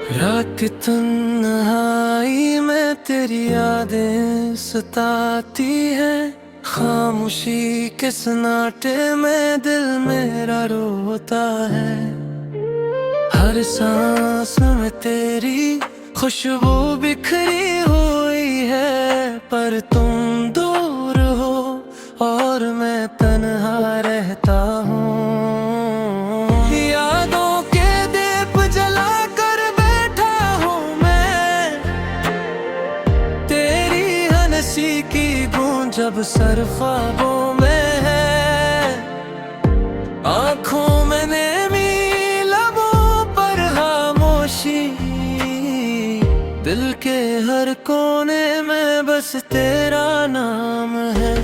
रात तन्हाई में तेरी यादें सताती है। खामोशी के सन्नाटे में दिल मेरा रोता है। हर सांस में तेरी खुशबू बिखरी हुई है, पर तुम दूर हो और मैं तन्हा रहता हूँ। यादों के दीप जला कर बैठा हूँ मैं, तेरी हंसी की गूंज जब सर ख्वाबों में है। आँखों में नेमी लबों पर खामोशी, दिल के हर कोने में बस तेरा नाम है।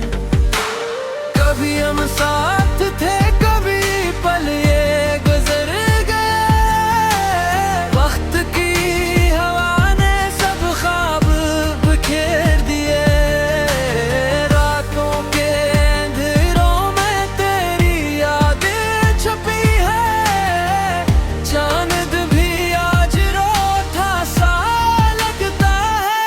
कभी हम साथ थे, कभी पल ये गुजर गए। वक्त की हवा ने सब ख्वाब बिखेर दिए। रातों के अंधेरों में तेरी यादें छुपी है। चांद भी आज रोता सा लगता है।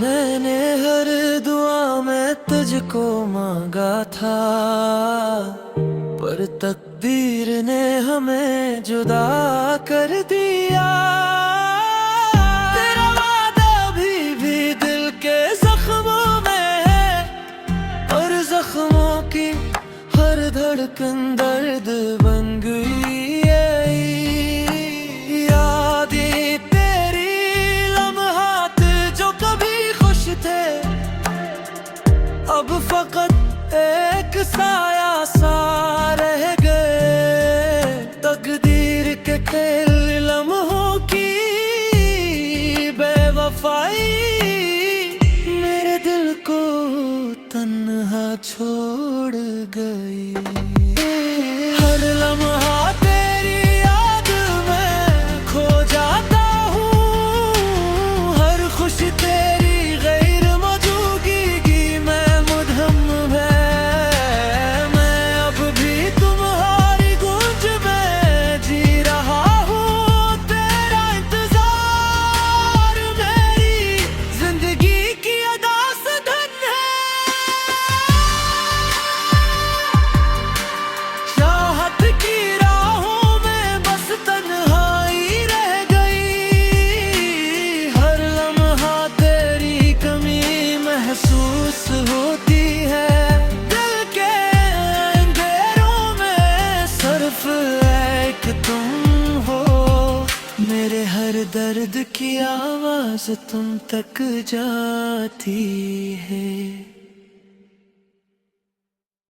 मैंने हर दुआ में तुझको मांगा था, पर तकदीर ने हमें जुदा कर दिया। तेरा वादा अभी भी दिल के जख्मों में है, और जख्मों की हर धड़कन दर्द बन गई है। यादें तेरी लम्हात जो कभी खुश थे, अब फकत एक साया सा रह गए। तकदीर के खेल लम्हों की बेवफाई मेरे दिल को तन्हा छोड़ गई। हर लम्हा तेरी याद में खो जाता हूँ, हर खुशी तेरी गैर मौजूदगी की मैं मुद्दम है। मैं अब भी तुम्हारी गूंज में जी रहा हूँ। तेरा इंतजार मेरी जिंदगी की अदा से धन है। चाहत की राहों में बस तन्हाई रह गई। हर लम्हा तेरी कमी महसूस होती है। दिल के अंधेरों में सिर्फ एक तुम हो। मेरे हर दर्द की आवाज तुम तक जाती है।